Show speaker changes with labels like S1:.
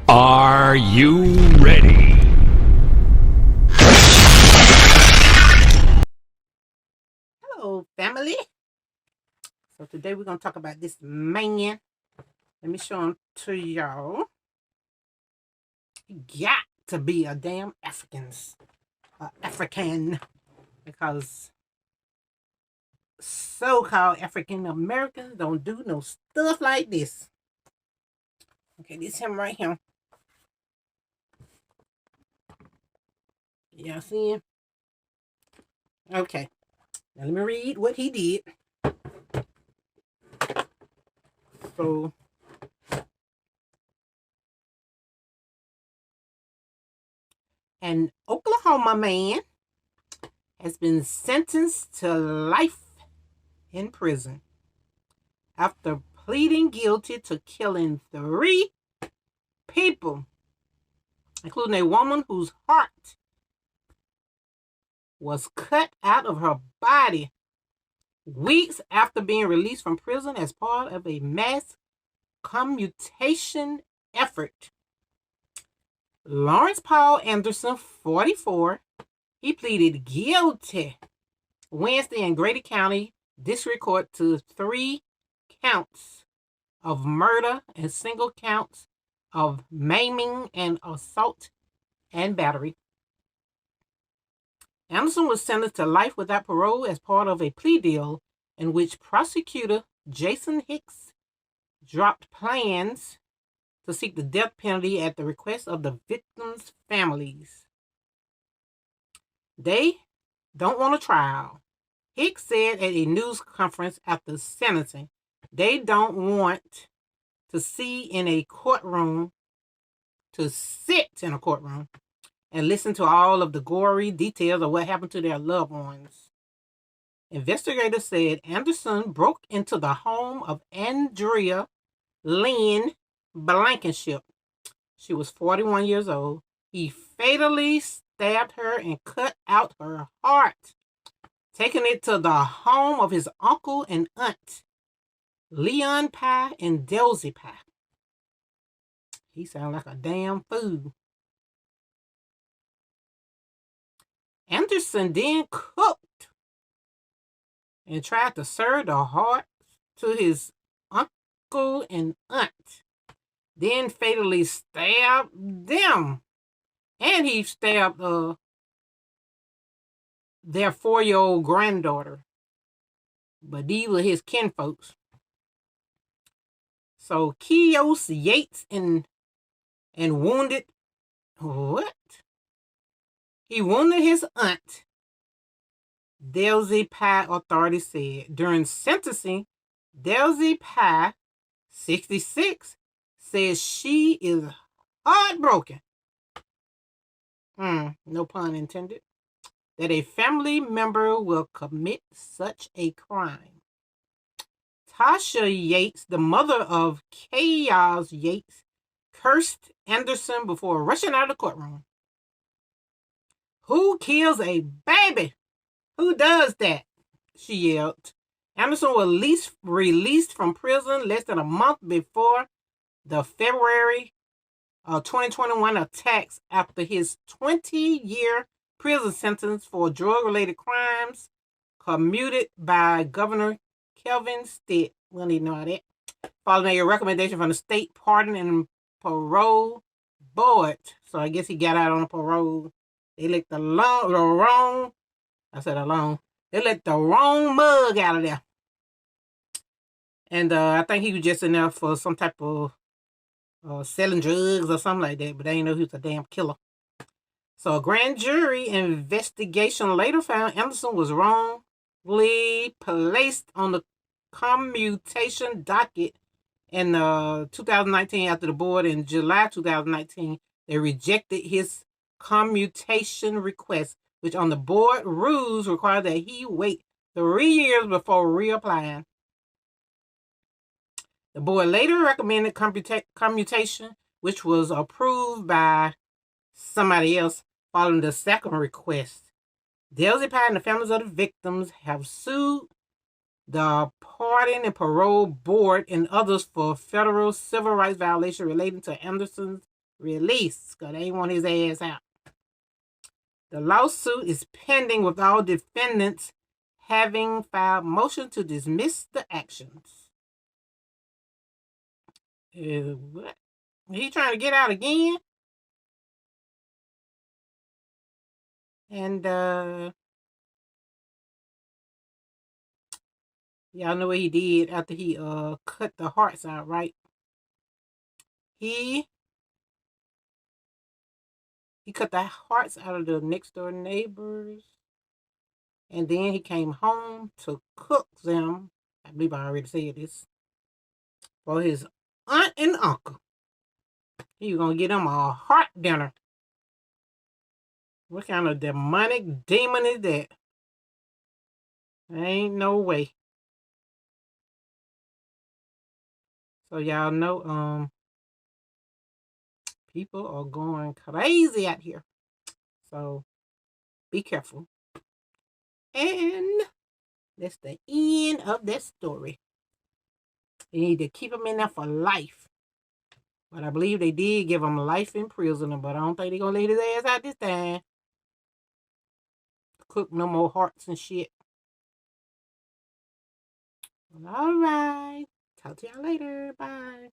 S1: Are you ready?
S2: Hello, family. So today we're going to talk about this man. Let me show him to y'all. He got to be a damn African, because so-called African Americans don't do no stuff like this. Okay, this him right here. Y'all see him? Okay. Now let me read what he did. So an Oklahoma man has been sentenced to life in prison after pleading guilty to killing 3 people, including a woman whose heart was cut out of her body weeks after being released from prison as part of a mass commutation effort. Lawrence Paul Anderson, 44, he pleaded guilty Wednesday in Grady County District Court to 3 counts of murder and single counts of maiming and assault and battery. Anderson was sentenced to life without parole as part of a plea deal in which prosecutor Jason Hicks dropped plans to seek the death penalty at the request of the victims' families. They don't want a trial. Hicks said at a news conference after sentencing, they don't want to sit in a courtroom and listen to all of the gory details of what happened to their loved ones. Investigators said Anderson broke into the home of Andrea Lynn Blankenship. She was 41 years old. He fatally stabbed her and cut out her heart, taking it to the home of his uncle and aunt, Leon Pye and Delzy Pye. He sounded like a damn fool. Anderson then cooked and tried to serve the heart to his uncle and aunt, then fatally stabbed them. And he stabbed their 4-year-old granddaughter. But these were his kinfolks. So Keos Yates and wounded, what? He wounded his aunt, Delzy Pye, authorities said. During sentencing, Delzy Pye, 66, says she is heartbroken, no pun intended, that a family member will commit such a crime. Tasha Yates, the mother of Chaos Yates, cursed Anderson before rushing out of the courtroom. "Who kills a baby? Who does that?" she yelled. Anderson was released from prison less than a month before the February 2021 attacks after his 20-year prison sentence for drug-related crimes commuted by Governor Kelvin Stitt. We don't need to know that. Following a recommendation from the State Pardon and Parole Board. So I guess he got out on a parole. They let the wrong mug out of there. And I think he was just in there for some type of selling drugs or something like that, but they didn't know he was a damn killer. So a grand jury investigation later found Anderson was wrongly placed on the commutation docket in 2019 after the board in July 2019. They rejected his commutation request, which on the board rules require that he wait 3 years before reapplying. The board later recommended commutation, which was approved by somebody else following the second request. Delzy Pye and the families of the victims have sued the Pardon and Parole Board and others for federal civil rights violations relating to Anderson's released because they want his ass out. The lawsuit is pending with all defendants having filed motion to dismiss the actions. What? He trying to get out again? And y'all know what he did after he cut the hearts out, right? He cut the hearts out of the next door neighbors. And then he came home to cook them. I believe I already said this. For his aunt and uncle. He was going to get them a heart dinner. What kind of demonic demon is that? Ain't no way. So y'all know, people are going crazy out here. So be careful. And that's the end of that story. You need to keep him in there for life. But I believe they did give him life in prison, but I don't think they're going to let his ass out this time. Cook no more hearts and shit. All right. Talk to y'all later. Bye.